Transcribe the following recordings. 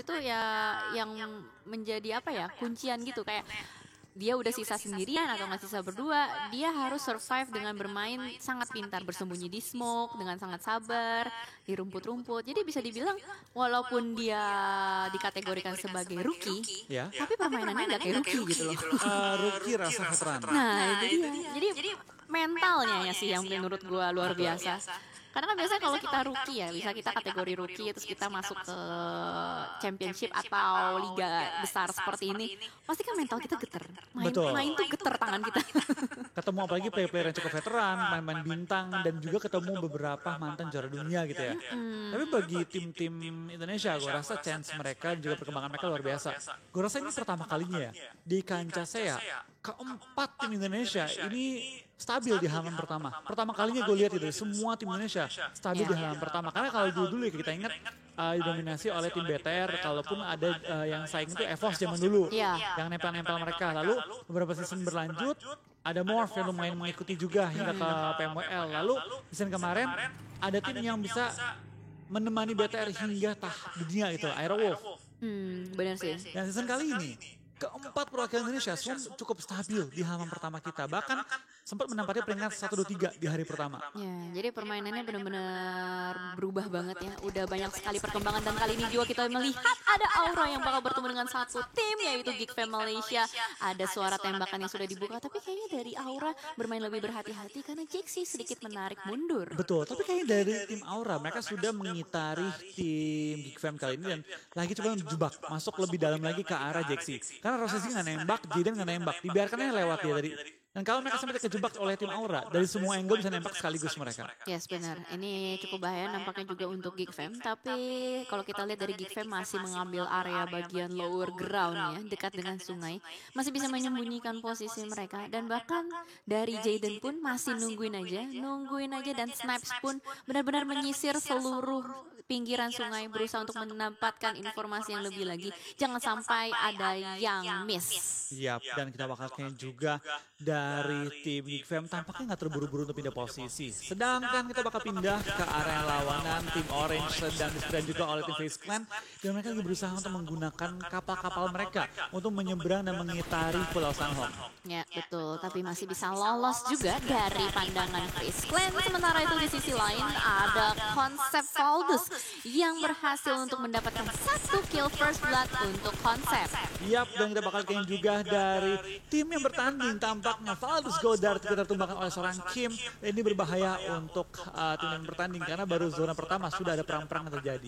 itu ya yang menjadi apa ya, kuncian gitu, kayak dia udah sisa sendirian atau nggak sisa berdua, dia harus survive dengan bermain sangat pintar, bersembunyi di smoke dengan sangat sabar di rumput-rumput. Jadi bisa dibilang walaupun dia dikategorikan sebagai rookie, Ya. tapi permainannya nggak kayak rookie gitu loh. Rookie rasa veteran. Nah, itu dia. Jadi mentalnya ya sih yang menurut gua luar biasa. Karena kan biasanya kalau kita rookie ya, bisa kita kategori rookie terus kita masuk ke championship atau liga besar seperti ini, pasti kan mental kita geter. Betul. Main tuh geter tangan kita. Ketemu apalagi player-player yang cukup veteran, main-main bintang, dan juga ketemu beberapa mantan juara dunia gitu ya. Tapi bagi tim-tim Indonesia, gue rasa chance mereka dan juga perkembangan mereka luar biasa. Gue rasa ini pertama kalinya ya, di kancah saya, keempat tim Indonesia ini stabil di halaman pertama. Pertama kalinya gue lihat itu, semua tim Indonesia stabil di halaman pertama. Karena kalau dulu ya kita ingat didominasi oleh tim BTR, kalaupun ada yang saing itu EVOS zaman dulu, yang nempel-nempel mereka. Lalu beberapa season berlanjut, ada Morph yang lumayan mengikuti juga hingga ke PMWL. Lalu season kemarin ada tim yang bisa menemani BTR hingga tahap dunia gitu, Aerowolf. Benar sih. Dan season kali ini, keempat perwakilan Indonesia cukup stabil di halaman pertama kita. Bahkan sempat menempati peringkat 1, 2, 3 di hari pertama. Ya, jadi permainannya benar-benar berubah banget ya. Udah banyak sekali perkembangan dan kali ini juga kita melihat ada Aura yang bakal bertemu dengan satu tim yaitu Geek Fam Malaysia. Ada suara tembakan yang sudah dibuka, tapi kayaknya dari Aura bermain lebih berhati-hati karena Jexy sedikit menarik mundur. Betul, tapi kayaknya dari tim Aura mereka sudah mengitari tim Geek Fam kali ini dan lagi coba menjebak, masuk lebih dalam lagi ke arah Jexy. Karena Rosesi nggak nembak, Jaden nggak nembak, dibiarkannya lewat dia tadi. Dan kalau mereka sampai kejebak oleh tim Aura, dari semua angle bisa nembak sekaligus mereka. Yes, benar. Ini cukup bahaya nampaknya juga untuk Geek Fam. Tapi kalau kita lihat dari Geek Fam masih mengambil area bagian lower ground ya, dekat dengan sungai. Masih bisa menyembunyikan posisi mereka. Dan bahkan dari Jaden pun masih nungguin aja. Dan Snipes pun benar-benar menyisir seluruh pinggiran sungai, berusaha untuk mendapatkan informasi yang lebih lagi. Jangan sampai ada yang miss. Yap, dan kita bakal kayaknya juga dari tim Geek Fam tampaknya nggak terburu-buru untuk pindah posisi. Sedangkan kita bakal pindah ke area lawanan tim Orange dan juga oleh tim Face Clan. Dan mereka lagi berusaha untuk menggunakan kapal-kapal mereka untuk menyeberang dan mengitari Pulau Sanhok. Ya, betul. Tapi masih bisa lolos juga dari pandangan Face Clan. Sementara itu di sisi lain ada konsep Valdus yang berhasil untuk mendapatkan 1 kill first blood untuk konsep. Yap, dan kita bakal kayaknya juga dari tim yang bertanding tampaknya Valdus Godard kita tertumbangkan oleh seorang Kim. Ini berbahaya untuk tim yang bertanding karena baru zona pertama sudah ada perang-perang yang terjadi.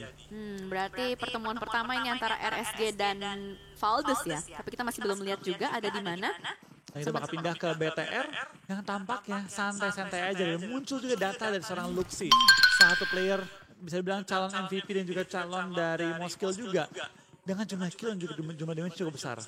Berarti pertemuan pertama ini antara RSG dan Valdus ya. Tapi kita masih belum lihat juga ada di mana. Nah, kita bakal pindah ke BTR yang tampaknya santai-santai aja. Dan muncul juga data dari seorang Luxi. Satu player bisa dibilang calon MVP dan juga calon dari Moskill juga. Dengan jumlah kill dan juga jumlah damage cukup besar.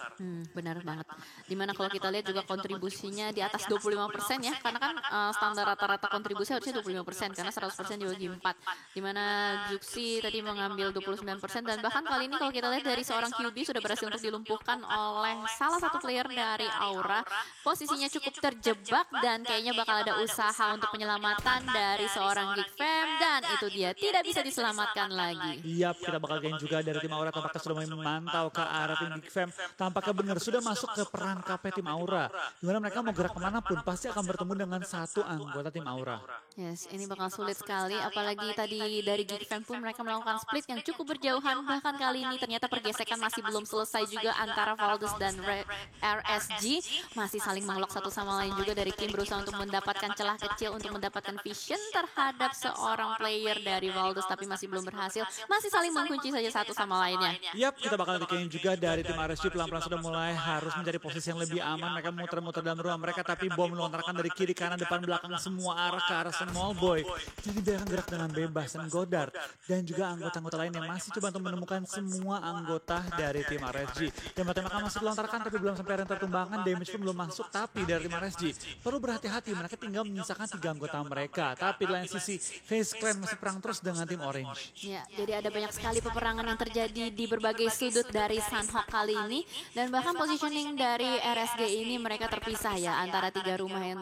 Benar banget. Dimana kalau kita lihat juga kontribusinya di atas 25% ya. Karena kan standar rata-rata kontribusi harusnya 25%. Karena 100% dibagi 4. Dimana Juxi tadi mengambil 29%. Dan bahkan kali ini kalau kita lihat dari seorang QB sudah berhasil untuk dilumpuhkan oleh salah satu player dari Aura. Posisinya cukup terjebak dan kayaknya bakal ada usaha untuk penyelamatan dari seorang Geek Fam. Dan itu dia, tidak bisa diselamatkan lagi. Yap, kita bakal gain juga dari tim Aura tampaknya sudah memantau ke arah tim Geek Fam. Tampaknya benar sudah masuk ke perangkap tim Aura. Dimana mereka mau gerak kemanapun pasti akan bertemu dengan satu anggota tim Aura. Yes, ini bakal sulit sekali. Apalagi tadi dari Geek Fam pun mereka melakukan split yang cukup berjauhan. Bahkan kali ini ternyata pergesekan masih belum selesai juga antara Valdus dan RSG. Masih saling mengelok satu sama lain juga dari tim berusaha untuk mendapatkan celah kecil untuk mendapatkan vision terhadap seorang player dari Valdus. Tapi masih belum berhasil. Masih saling mengunci saja satu sama lainnya. Yap, kita bakal dikain juga dari tim RSG pelan-pelan sudah mulai harus mencari posisi yang lebih aman. Mereka muter-muter dalam rumah mereka tapi bom melontarkan dari kiri, kanan, depan, belakang semua arah ke arah Small Boy. Jadi biarkan gerak dengan bebas. Dan Godard dan juga anggota-anggota lain yang masih coba untuk menemukan semua anggota dari tim RSG. Tembak-tembakan masih dilontarkan tapi belum sampai ada yang tertumbangkan. Damage pun belum masuk tapi dari tim RSG perlu berhati-hati. Mereka tinggal menyisakan 3 anggota mereka. Tapi di lain sisi Face Clan masih perang terus dengan tim Orange. Ya, jadi ada banyak sekali peperangan yang terjadi di berbagai berbagai sudut dari Sunhawk kali ini. Dan bahkan positioning dari RSG ini mereka terpisah ya antara 3 rumah yang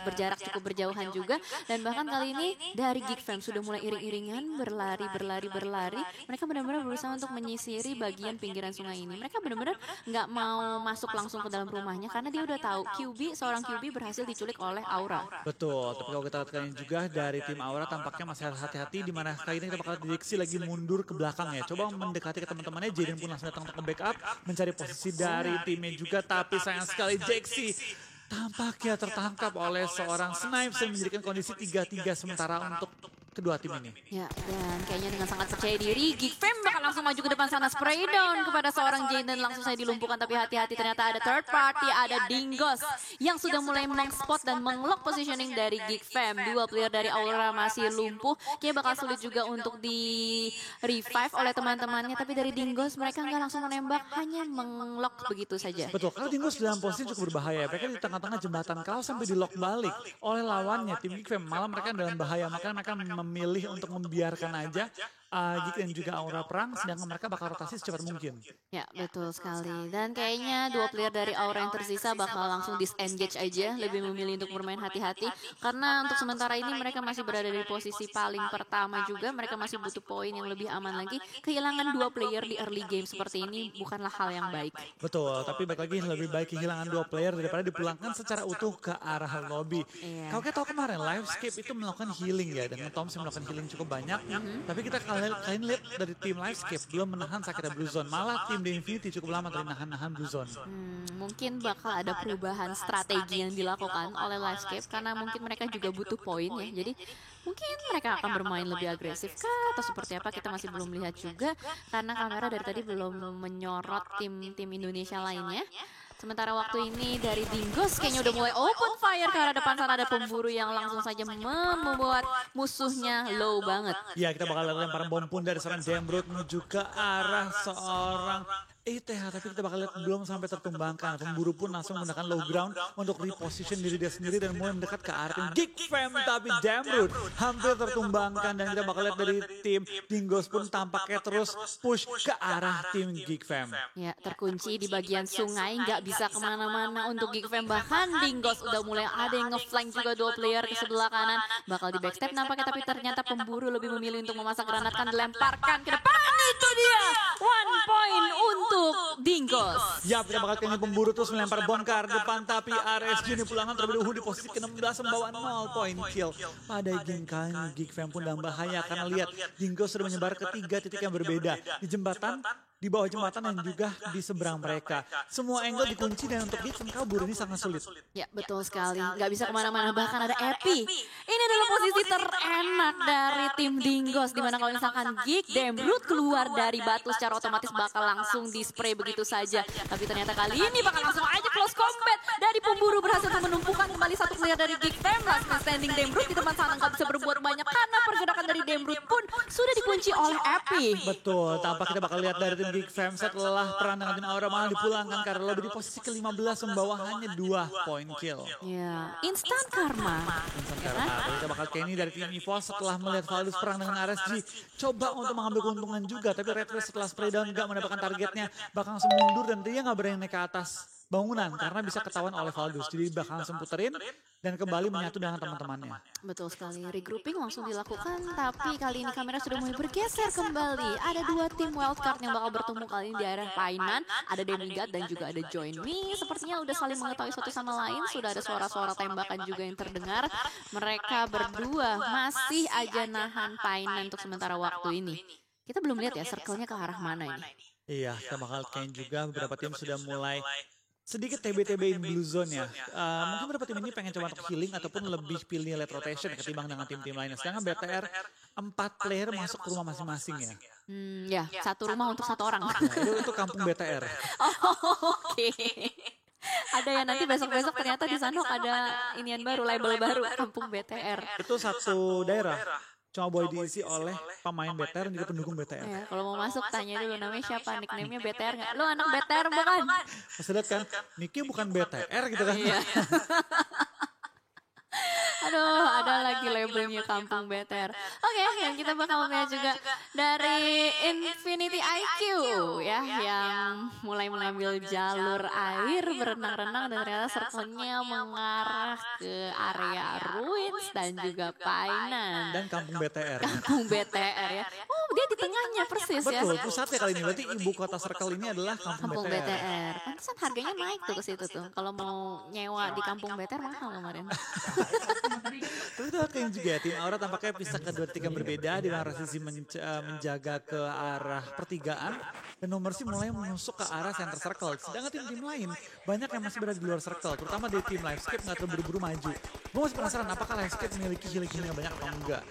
berjarak cukup berjauhan juga. Dan bahkan kali ini dari Geek Fam sudah mulai iring-iringan berlari. Mereka benar-benar berusaha untuk menyisiri bagian pinggiran sungai ini. Mereka benar-benar nggak mau masuk langsung ke dalam rumahnya karena dia udah tahu seorang QB berhasil diculik oleh Aura. Betul, tapi kalau kita lihat juga dari tim Aura tampaknya masih harus hati-hati, di mana kali ini kita bakal Dixie lagi mundur ke belakang ya. Coba mendekati ke teman-temannya, Jaden pun langsung datang untuk nge-backup, mencari posisi dari timnya juga, tapi sayang sekali Jaxi tampaknya tertangkap oleh seorang Snipes yang menjadikan kondisi 3-3 sementara untuk kedua tim ini. Ya, dan kayaknya dengan sangat percaya diri, Geek Fam bakal langsung maju ke depan sana, spray down kepada seorang Jaden, langsung saya dilumpuhkan, tapi hati-hati ternyata ada third party, ada Dingos yang sudah mulai meng-spot dan meng-lock positioning dari Geek Fam. 2 player dari Aura masih lumpuh, kayaknya bakal sulit juga untuk di-revive oleh teman-temannya, tapi dari Dingos mereka nggak langsung menembak, hanya meng-lock begitu saja. Betul, kalau Dingos dalam posisi cukup berbahaya, mereka di tengah-tengah jembatan, kalau sampai di-lock balik oleh lawannya, tim Geek Fam, malah mereka dalam bahaya, makanya mereka memilih untuk membiarkan aja Geek dan juga Aura perang, sedangkan mereka bakal rotasi secepat mungkin. Ya, betul sekali. Dan kayaknya 2 player dari Aura yang tersisa bakal langsung disengage aja, lebih memilih untuk bermain hati-hati. Karena untuk sementara ini mereka masih berada di posisi paling pertama juga, mereka masih butuh poin yang lebih aman lagi. Kehilangan 2 player di early game seperti ini bukanlah hal yang baik. Betul, tapi balik lagi lebih baik kehilangan 2 player daripada dipulangkan secara utuh ke arah lobby. Kalau kita tahu kemarin, Livescape itu melakukan healing ya, dengan Thompson melakukan healing cukup banyak. Tapi kita kalian lihat dari tim Livescape belum menahan sakitnya Blue Zone, malah tim The Infinity cukup lama dari nahan Blue Zone. Mungkin bakal ada perubahan strategi yang dilakukan oleh Livescape karena mungkin mereka juga butuh poin ya. Jadi mungkin mereka akan bermain lebih agresif kah atau seperti apa, kita masih belum lihat juga karena kamera dari tadi belum menyorot tim Indonesia lainnya. Sementara waktu ini dari Dingos kayaknya udah mulai open fire ke arah depan sana, ada pemburu yang langsung saja membuat musuhnya low banget. Ya, kita bakal lihat lemparan bom pun dari seorang Jambrut menuju ke arah seorang ETH, tapi kita bakal lihat belum sampai tertumbangkan. Pemburu pun langsung menggunakan low ground untuk reposition diri dia sendiri dan mulai mendekat ke arah tim Geek Fam, tapi Jambrut hampir tertumbangkan dan kita bakal lihat dari tim Dingos pun tampaknya terus push ke arah tim Geek Fam. Ya, terkunci di bagian sungai, nggak bisa kemana-mana untuk Geek Fam. Bahkan Dingos udah mulai ada yang nge-flank juga 2 player ke sebelah kanan. Bakal di backstep nampaknya, tapi ternyata pemburu lebih memilih untuk memasak granat, kan dilemparkan ke depan. Itu dia, 1 point untuk Dingos. Ya, kita bakal kayaknya pemburu terus melempar bom ke arah depan, tapi RSG ini pulangan terlebih dahulu di posisi ke-16 membawa 0 point kill. Pada game kali ini Geek Fam pun dalam bahaya karena lihat Dingos sudah menyebar ke 3 titik yang berbeda. Di jembatan, di bawah jembatan dan juga di seberang mereka. Semua angle dikunci dan untuk Geek Fam kabur ini sangat sulit. Ya, betul sekali. Nggak bisa kemana-mana, bahkan ada Epi. Ini adalah posisi terenak dari tim Dingos, dimana kalau misalkan Geek Dembrut keluar dari batu secara otomatis bakal langsung di-spray begitu saja. Tapi ternyata kali ini bakal langsung aja close combat dari pemburu, berhasil menumpukan kembali 1 player dari Geek Fam. Last man standing Dembrut di depan sana nggak bisa berbuat banyak karena pergerakan dari Dembrut pun sudah dikunci oleh Epi. Betul, tampak kita bakal lihat dari tim Geek Fam setelah perang dengan tim Aura malah dipulangkan karena lebih di posisi ke-15 membawa hanya 2 point kill. Ya, instant karma. Karena kita bakal Kenny dari tim EVOS setelah melihat Valdus perang dengan RSG, coba untuk mengambil keuntungan juga, tapi Red Race setelah spray down nggak mendapatkan targetnya, bakal langsung mundur dan dia nggak berani naik ke atas bangunan karena bisa ketahuan oleh Valdus, jadi bakal langsung puterin dan kembali menyatu dengan teman-temannya. Betul sekali, regrouping langsung dilakukan, tapi kali ini kamera sudah mulai bergeser kembali. Ada 2 tim wildcard yang bakal bertemu kali ini di area Painan, ada Demigod dan juga ada Join Me. Sepertinya udah saling mengetahui satu sama lain, sudah ada suara-suara tembakan juga yang terdengar. Mereka berdua masih aja nahan Painan untuk sementara waktu ini. Kita belum lihat ya circle-nya ke arah mana ini. Iya, kita bakal Ken juga, beberapa tim sudah mulai sedikit TB-TB in Blue Zone ya. Mungkin beberapa tim ini pengen coba untuk healing ataupun lebih pilih late rotation ketimbang dengan tim-tim lainnya. Sedangkan BTR 4 player masuk ke rumah masing-masing ya. Ya, 1 rumah untuk 1 orang. Nah, itu kampung BTR. Oke. Ada ya, nanti besok-besok ternyata di sana ada inian baru, label baru, kampung BTR. Itu satu daerah. Cuma boleh diisi oleh pemain BTR dan juga pendukung BTR. Ya, kalau mau masuk tanya dulu namanya siapa, nickname-nya BTR nggak? Lu anak BTR bukan? Pas lihat kan, Niki bukan BTR gitu kan. Iya. Aduh, ada lagi labelnya Kampung BTR. Oke, yang kita bakal melihat juga dari Infinity IQ ya, yang mulai mengambil jalur air berenang-renang dan ternyata circle-nya mengarah ke area Ruins dan juga Painan. Dan Kampung BTR. Kampung BTR ya. Oh, dia di tengahnya persis ya. Betul, pusatnya kali ini. Berarti ibu kota circle ini adalah Kampung Kampung BTR. BTR. Pantesan harganya naik tuh ke situ tuh. Kalau mau nyewa di Kampung BTR mahal kemarin. Tapi itu kayaknya juga ya, tim Aura tampaknya pisah ke dua tiga berbeda di mana sisi menjaga ke arah pertigaan dan nomor sih mulai menusuk ke arah center circle. Sedangkan tim-tim lain banyak yang masih berada di luar circle, terutama dari tim Livescape nggak terburu-buru maju. Gue masih penasaran apakah Livescape memiliki healing yang banyak atau enggak.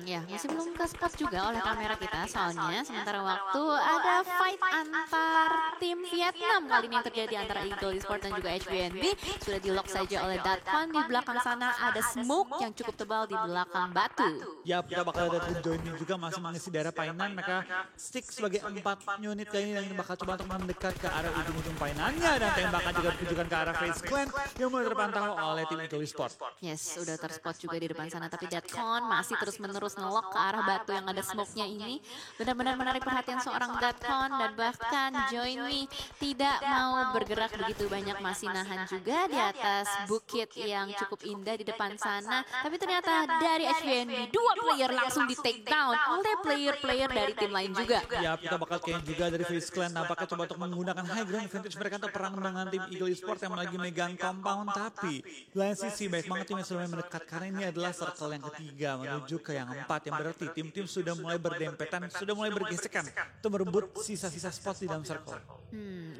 Ya masih belum ke spot juga oleh kamera kita soalnya sementara waktu ada fight antar tim Vietnam kali ini yang terjadi antara Eagle Esports dan juga HBNB sudah di lock saja oleh Datcon. Di belakang sana ada smoke yang cukup tebal di belakang batu. Ya, kita bakal ada tim joining juga masih mengisi daerah Painan. Mereka stick sebagai 4 unit kali ini yang bakal coba untuk mendekat ke arah ujung-ujung Painannya dan tembakan juga ditujukan ke arah Face Clan yang mulai terpantau oleh tim Eagle Esports. Yes, udah terspot juga di depan sana tapi Datcon masih terus-menerus ngelok ke arah batu yang ada smoke-nya ini. Benar-benar menarik perhatian seorang Datcon dan bahkan Joiny tidak mau bergerak begitu banyak, masih nahan juga di atas bukit yang cukup indah di depan sana. Tapi ternyata dari HBNB dua player langsung di take down oleh player-player dari tim lain juga. Ya, kita bakal kayaknya juga dari Face Clan nampaknya coba untuk menggunakan high ground advantage mereka untuk perang dengan tim Eagle Esports yang lagi megang compound. Tapi di lain sisi baik banget tim yang sudah mendekat karena ini adalah circle yang ketiga menuju ke yang 4 yang berarti tim-tim sudah mulai berdempetan, sudah mulai bergesekan untuk merebut sisa-sisa spot di dalam circle.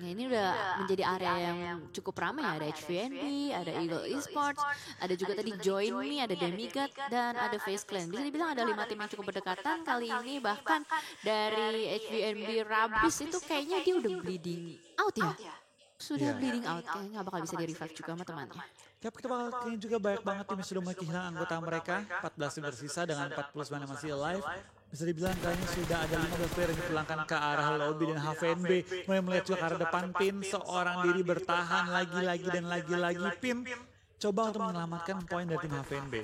Ya ini udah menjadi area yang cukup ramai, ada HVNB, ada Eagle Esports, ada juga tadi Join Me, ada Demigod, dan ada Face Clan. Bisa dibilang ada 5 tim yang cukup berdekatan kali ini, bahkan dari HVNB Rabis itu kayaknya dia udah bleeding out ya. Sudah bleeding out, kayaknya nggak bakal bisa di-revive juga sama temannya. Ya, kita bakal kayaknya juga banyak banget tim yang sudah mulai kehilangan anggota mereka. 14 tim tersisa dengan 40 yang masih alive. Bisa dibilang kayaknya sudah ada 15 player yang dipulangkan ke arah lobby dan HVNB. Mulai melihat juga ke arah depan Pin. Seorang diri bertahan lagi-lagi dan lagi-lagi. Pin coba untuk menyelamatkan poin dari tim HVNB.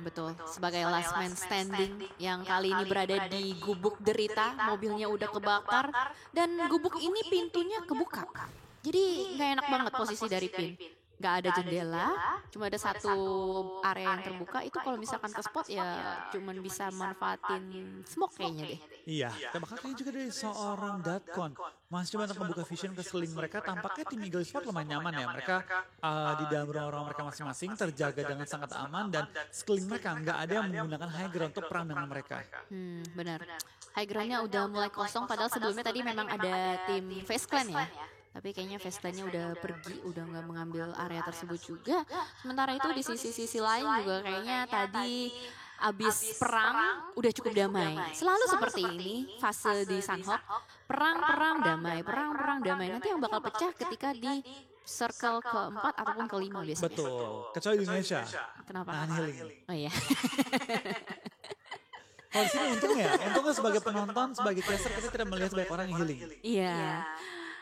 Betul, sebagai last man standing yang kali ini berada di gubuk derita. Mobilnya udah kebakar dan gubuk ini pintunya kebuka. Jadi nggak enak banget posisi dari Pin. Nggak ada jendela, cuma ada satu area yang terbuka. Itu kalau misalkan ke spot ya cuman bisa manfaatin smoke kayaknya deh. Iya, kita bakal kayaknya juga dari seorang Datcon. Masih coba untuk membuka vision ke sekeliling mereka. Tampaknya tim Eagle Esports lumayan nyaman ya. Mereka di dalam ruang-ruang mereka masing-masing terjaga dengan sangat aman. Dan sekeliling mereka nggak ada yang menggunakan high ground untuk perang dengan mereka. Benar, high groundnya udah mulai kosong. Padahal sebelumnya tadi memang ada tim Face Clan ya. Tapi kayaknya Face Clan-nya udah pergi, udah nggak mengambil area tersebut juga. Sementara itu di sisi-sisi lain juga kayaknya tadi abis perang udah cukup damai. Selalu seperti ini fase di Sanhok. Perang-perang damai, perang-perang damai. Nanti yang bakal pecah ketika di circle keempat ataupun kelima biasanya. Betul, kecuali di Indonesia. Kenapa? Nahan healing. Oh iya. Kalau di sini untungnya sebagai penonton, sebagai caster kita tidak melihat banyak orang yang healing. Iya.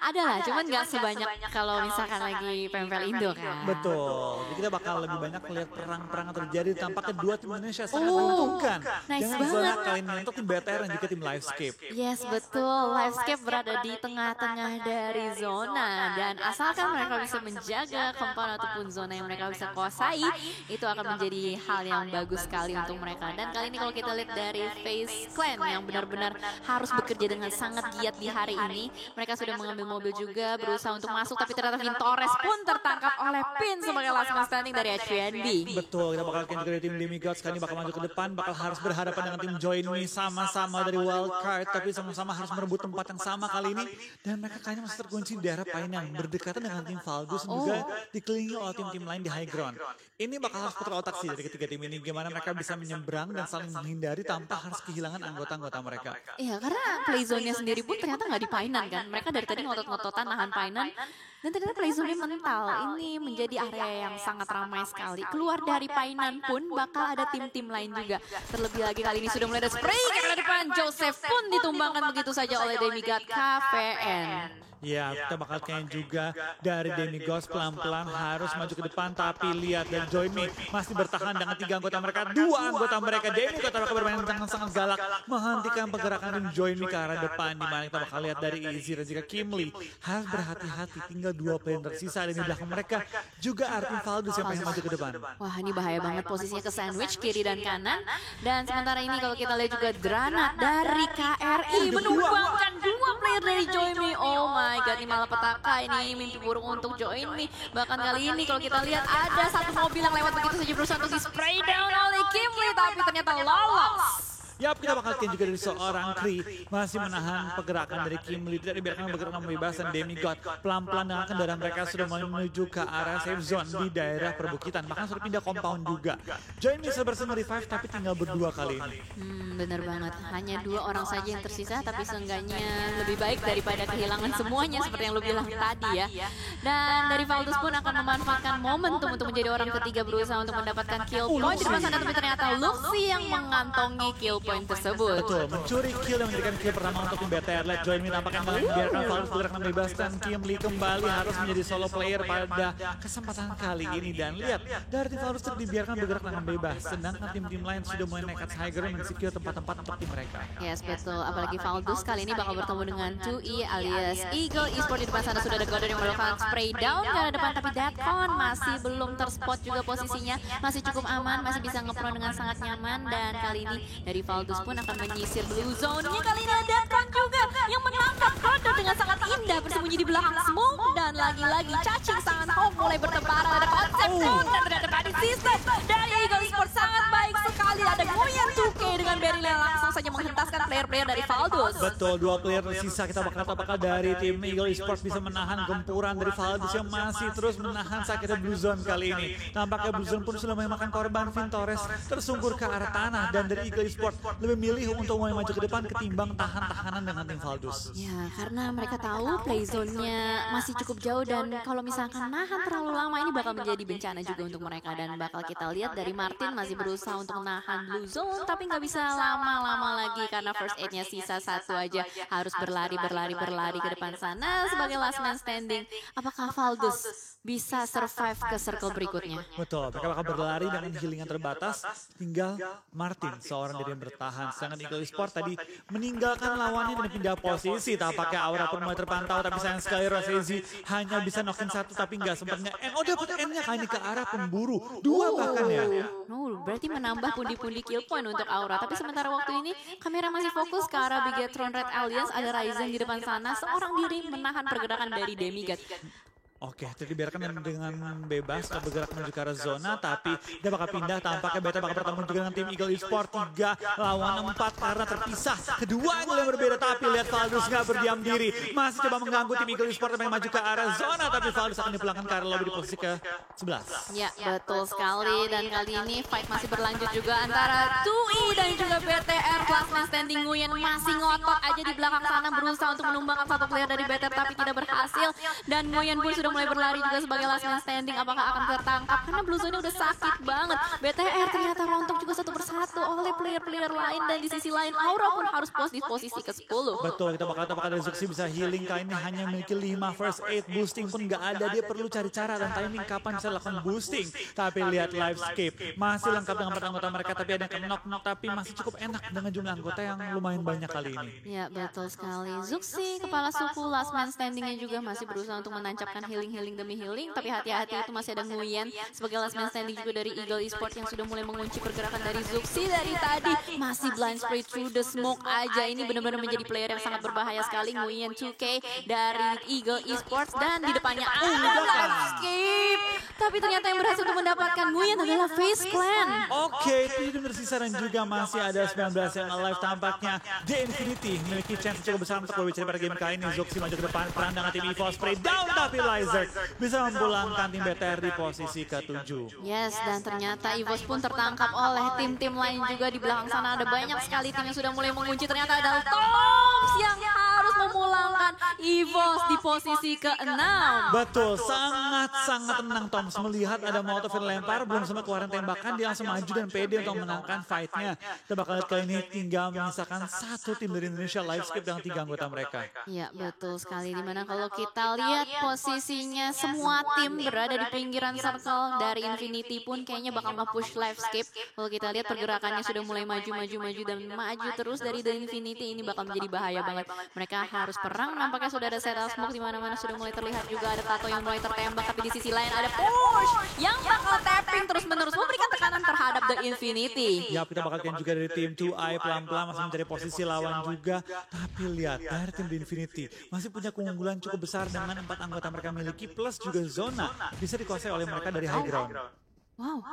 Ada lah, cuman nggak sebanyak kalau misalkan lagi PMPL Indo kan. Betul, jadi kita bakal lebih banyak melihat perang-perang yang terjadi. Tampaknya dua tim Indonesia sangat menguntungkan. Nice dengan banget. zona kali ini untuk tim BTR dan juga tim Livescape. Yes, betul. Livescape berada di tengah-tengah dari zona. Dan asalkan mereka bisa menjaga compound ataupun zona yang mereka bisa kuasai, itu akan menjadi hal yang bagus sekali untuk mereka. Dan kali ini kalau kita lihat dari Face Clan yang benar-benar harus bekerja dengan sangat giat di hari ini. Mereka sudah mengambil mobil juga, berusaha untuk masuk, tapi ternyata Vintores pun tertangkap oleh Pin sebagai last man standing dari HVNB. Betul, kita bakal juga dari tim Demigods kali ini bakal maju ke depan, bakal harus berhadapan dengan tim Join Me sama-sama dari Wildcard, tapi sama-sama harus merebut tempat yang sama kali ini. Dan mereka kayaknya masih terkunci di daerah Painan, berdekatan dengan tim Valgus dan juga dikelilingi oleh tim-tim lain di high ground. Ini bakal harus putar otak sih dari ketiga tim ini, gimana mereka bisa menyeberang dan saling menghindari tanpa harus kehilangan anggota-anggota mereka. Iya, karena playzone-nya sendiri pun ternyata nggak di Painan kan. Mereka dari tadi ngotot-ngototan nahan Painan. Dan ternyata playzone-nya mental. Ini menjadi area yang sangat ramai sekali. Keluar dari Painan pun bakal ada tim-tim lain juga. Terlebih lagi kali ini sudah mulai ada spray ke arah depan. Joseph pun ditumbangkan begitu saja oleh Demigod KVN. Ya, kita bakal kayaknya juga dari Demigods pelan-pelan harus maju ke depan. Tapi lihat dan Join Me masih bertahan dengan 3 anggota mereka. 2 anggota mereka, Demigods mereka bermain dengan sangat galak. Menghentikan pergerakan dan Join Me ke arah depan. Dimana kita bakal lihat dari Izzy dan juga Kimli harus berhati-hati. Tinggal 2 player tersisa dan di belakang mereka juga Artin Valdus yang pengen maju ke depan. Wah, ini bahaya banget posisinya ke sandwich kiri dan kanan. Dan sementara ini kalau kita lihat juga Granat dari KRI menumbangkan 2 player dari Join Me. Oh my god, ini malah petaka, ini mimpi buruk untuk Join Me. Bahkan kali ini kalau kita lihat ada satu mobil yang lewat begitu saja berusaha untuk di spray down oleh Kimli, tapi ternyata lolos. Yap, kita bakal lihat juga dari seorang Kree masih menahan pergerakan dari Kimli, tidak dibiarkan bergerak membebas dan Demigod pelan-pelan dengan kendaraan mereka sudah mulai menuju ke arah safe zone di daerah perbukitan, bahkan sudah pindah compound juga. Join Me berhasil revive tapi tinggal berdua kali ini. Bener banget, hanya 2 orang saja yang tersisa, tapi seenggaknya lebih baik daripada kehilangan semuanya seperti yang lu bilang tadi ya. Dan dari Valdus pun akan memanfaatkan momentum untuk menjadi orang ketiga berusaha untuk mendapatkan kill point di depan sana, tapi ternyata Luxy yang mengantongi kill point tersebut. Betul, mencuri kill dan memberikan kill pertama untuk tim BTR. Let Join Me tampaknya membiarkan Valdus bergerak membebas dan Kimli kembali harus menjadi solo player pada kesempatan kali ini. Dan lihat, dari tim Valdus dibiarkan bergerak dengan bebas, sedangkan tim-tim lain sudah mulai nekat high ground men-secure tempat-tempat untuk tim mereka. Yes, betul. Apalagi Valdus kali ini bakal bertemu dengan 2E alias Eagle Esport. Di depan sana sudah ada Godon yang melakukan spray down ke arah depan, tapi Deadcon masih belum terspot juga posisinya. Masih cukup aman, masih bisa ngepro dengan sangat nyaman. Dan kali ini dari Valdus pun akan menyisir blue zone-nya. Kali ini ada Deadcon juga yang menangkap Godon dengan sangat indah bersembunyi di belakang smoke. Dan lagi-lagi cacing sangat home mulai bertebaran. Ada konsep down dan ternyata body system dari Eagle Esport sangat baik sekali. Ada Nguyen 2K dengan Beryl yang langsung saja menghentaskan player-player dari Valdus. Betul, 2 player tersisa. Kita bakal tahu apakah dari tim Eagle Esports bisa menahan gempuran dari Valdus yang masih terus menahan sakitnya blue zone kali ini. Tampaknya blue zone pun sudah memakan korban. Vintores tersungkur ke arah tanah dan dari Eagle Esports lebih milih untuk mulai maju ke depan ketimbang tahan-tahanan dengan tim Valdus. Ya, karena mereka tahu play zone-nya masih cukup jauh dan kalau misalkan nahan terlalu lama ini bakal menjadi bencana juga untuk mereka. Dan bakal kita lihat dari Martin masih berusaha untuk menahan blue zone tapi nggak bisa lama-lama lagi karena first aid-nya sisa 1 aja. Harus berlari ke depan sana sebagai last man standing. Apakah Valdus bisa survive ke circle berikutnya? Betul, mereka bakal berlari dengan healing yang terbatas. Tinggal Martin, seorang dari yang bertahan. Sedangkan Eagle Esport tadi meninggalkan lawannya dan pindah posisi. Tampaknya aura pun mulai terpantau, tapi sayang sekali Rosezi hanya bisa knockin 1 tapi nggak sempat nge-end. Oh, dapat end-nya kali ini ke arah pemburu. 2 bahkan ya. Berarti menambah pundi-pundi kill point untuk Aura. Tapi sementara waktu ini kamera masih fokus ke arah Bigetron Red Alliance. Ada Ryzen di depan sana, seorang diri menahan pergerakan dari Demigod. Oke, jadi dibiarkan dengan bebas bergerak menuju ke arah zona, tapi dia bakal pindah. Tampaknya Beta bakal bertemu juga dengan tim Eagle Esport 3 lawan 4 karena terpisah. Kedua yang berbeda, tapi lihat Valdus nggak berdiam diri. Masih coba mengganggu tim Eagle Esport yang maju ke arah zona, tapi Valdus akan dipulangkan ke arah lobby di posisi ke-11. Ya, betul sekali. Dan kali ini fight masih berlanjut juga antara 2E dan juga BTR. Classman standing Nguyen masih ngotot aja di belakang sana berusaha untuk menumbangkan 1 player dari BTR tapi tidak berhasil. Dan Nguyen pun sudah mulai berlari juga sebagai last man standing. Apakah akan tertangkap? Karena blue zone-nya udah sakit banget. BTR ternyata rontok juga 1 persatu oleh player-player lain. Dan di sisi lain Aura pun harus pos di posisi ke-10. Betul, kita bakal tahu apakah dari Zuxi bisa healing. Kali ini hanya memiliki 5 first aid. Boosting pun nggak ada. Dia perlu cari cara dan timing kapan bisa lakukan boosting. Tapi lihat Livescape masih lengkap dengan 4 anggota mereka. Tapi ada yang knock-knock. Tapi masih cukup enak dengan jumlah anggota yang lumayan banyak kali ini. Ya, betul sekali. Zuxi, kepala suku last man standingnya juga masih berusaha untuk menancapkan healing demi healing, tapi hati-hati itu masih ada Nguyen sebagai last man standing juga dari Eagle Esport yang sudah mulai mengunci pergerakan dari Zuxi dari tadi. Masih blind spray through the smoke aja. Ini benar-benar menjadi player yang sangat berbahaya sekali. Nguyen 2K dari Eagle Esports dan di depannya ada Livescape. Tapi ternyata yang berhasil untuk mendapatkan Nguyen adalah Face Clan. Oke, itu tersisa dan juga masih ada 19 yang alive. Tampaknya The Infinity memiliki chance cukup besar untuk berbicara pada game kali ini. Zuxi maju ke depan, perang dengan tim EVO spray down, tapi Lizard bisa memulangkan tim BTR di posisi ke-7. Yes, dan ternyata EVOS pun tertangkap oleh tim-tim lain juga di belakang sana. Ada banyak sekali tim yang sudah mulai mengunci. Ternyata ada Toms yang harus memulangkan EVOS di posisi ke-6. Betul, sangat-sangat tenang Toms melihat ada Molotov yang lempar, belum sempat keluarin tembakan, dia langsung maju dan pede untuk menangkan fight-nya. Kita bakal lihat kali ini tinggal menyisakan satu tim dari Indonesia Livescape dengan 3 anggota mereka. Ya betul sekali, dimana kalau kita lihat posisinya semua tim berada di pinggiran circle dari Infinity pun kayaknya bakal nge-push Livescape. Kalau kita lihat pergerakannya sudah mulai maju dan maju terus dari The Infinity, ini bakal menjadi bahaya banget. Mereka harus perang, nampaknya sudah ada Setal Smoke di mana-mana sudah mulai terlihat juga ada Tato yang mulai tertembak, tapi di sisi lain ada Push yang bakal tapping terus-menerus memberikan tekanan terhadap The Infinity. Ya, kita bakal lihat juga dari tim 2i pelan-pelan masih mencari posisi lawan juga. Tapi lihat dari tim The Infinity masih punya keunggulan cukup besar dengan 4 anggota mereka miliki plus juga zona bisa dikuasai oleh mereka dari high ground. Wow,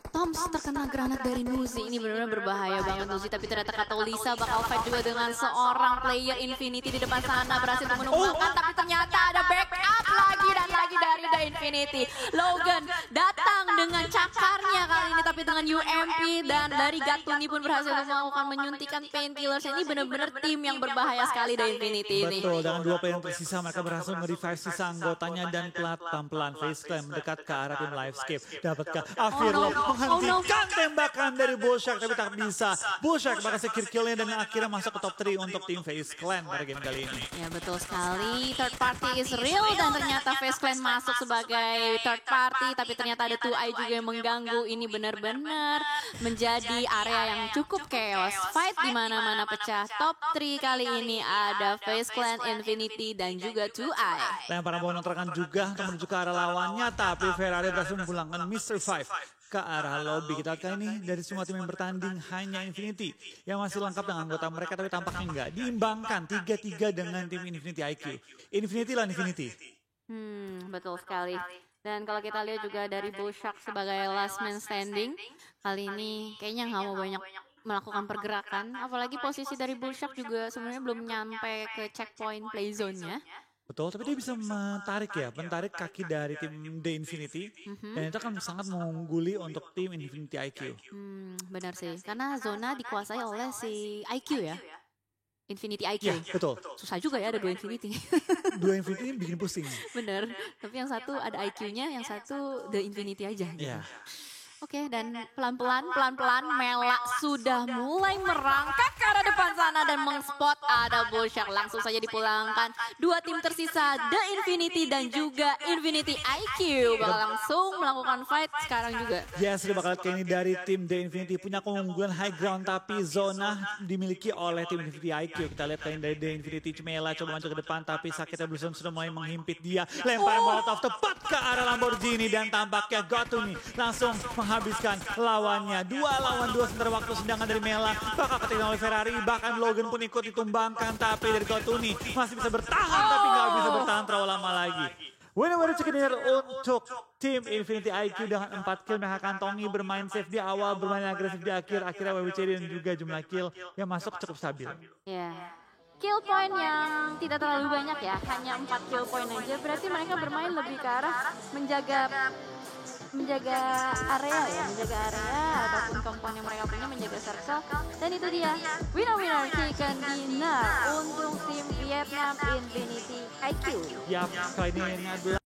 Toms terkena granat dari Nuzi. Ini benar-benar berbahaya banget Nuzi. Tapi ternyata kata Lisa bakal fight juga dengan seorang player Infinity di depan sana. Berhasil menumbangkan, tapi ternyata ada backup lagi dan lagi dari The Infinity. Logan datang dengan cakarnya kali ini, tapi dengan UMP. Dan dari Gatuni pun berhasil melakukan menyuntikan painkillers. Ini benar-benar tim yang berbahaya sekali The Infinity ini. Betul, dengan 2 player yang tersisa mereka berhasil merevive sisa anggotanya dan pelan-pelan face clam mendekat ke arah tim Livescape. Dapatkah Afirlo menghentikan tembakan dari Bullshark tapi tak bisa. Bullshark bakal secure killnya dan akhirnya masuk ke top 3 untuk tim FaZe Clan pada game kali ini. Ya betul sekali, third party is real dan ternyata FaZe Clan masuk sebagai third party, tapi ternyata ada 2i juga yang mengganggu. Ini benar-benar menjadi area yang cukup chaos. Fight di mana-mana pecah. Top 3 kali ini ada FaZe Clan, Infinity dan juga 2i. Lemparan bola terkan juga untuk menuju ke arah lawannya, tapi Ferrari berhasil memulangkan Mr. Five ke arah lobby. Kita lihat ini dari semua tim yang bertanding hanya Infinity yang masih lengkap dengan anggota mereka, tapi tampaknya enggak. Diimbangkan 3-3 dengan tim Infinity IQ. Infinity lah Infinity. Betul sekali. Dan kalau kita lihat juga dari Bullshark sebagai last man standing, kali ini kayaknya nggak mau banyak melakukan pergerakan. Apalagi posisi dari Bullshark juga sebenarnya belum nyampe ke checkpoint play zone-nya. Betul, tapi dia bisa menarik kaki dari tim The Infinity. Dan itu akan sangat mengungguli untuk tim Infinity IQ. Benar sih, karena zona dikuasai oleh si IQ ya. Infinity IQ. Ya, betul. Susah juga ya ada 2 Infinity. 2 Infinity ini bikin pusing. Bener, tapi yang satu ada IQ-nya, yang satu The Infinity aja gitu. Yeah. Oke, dan pelan-pelan Mela sudah mulai merangkak ke arah depan sana dan mengspot ada Bullshark. Langsung saja dipulangkan 2 tim tersisa, The Infinity dan juga Infinity IQ. Bakal langsung melakukan fight sekarang juga. Ya, sudah bakal kini dari tim The Infinity punya keunggulan high ground, tapi zona dimiliki oleh tim Infinity IQ. Kita lihat kali dari The Infinity, Mela coba maju ke depan, tapi sakitnya belum sudah mulai menghimpit dia. Lempar Molotov tepat ke arah Lamborghini dan tampaknya Gatuni langsung menghabiskan lawannya. 2 lawan 2 sementara waktu, sedangkan dari Mela bakal ketinggalan oleh Ferrari, bahkan Logan pun ikut ditumbangkan, tapi dari Gatuni masih bisa bertahan tapi nggak bisa bertahan terlalu lama lagi. Winner chicken dinner untuk tim Infinity IQ dengan 4 kill mereka kantongi, bermain safe di awal, bermain agresif di akhir, akhirnya WWCD dan juga jumlah kill yang masuk cukup stabil. Ya. Kill point yang tidak terlalu banyak ya, hanya 4 kill point aja, berarti mereka bermain lebih ke arah menjaga area ataupun komponen yang mereka punya, menjaga circle. Dan itu dia winner chicken dinner untuk tim Vietnam Infinity IQ. Ya, kali ini adalah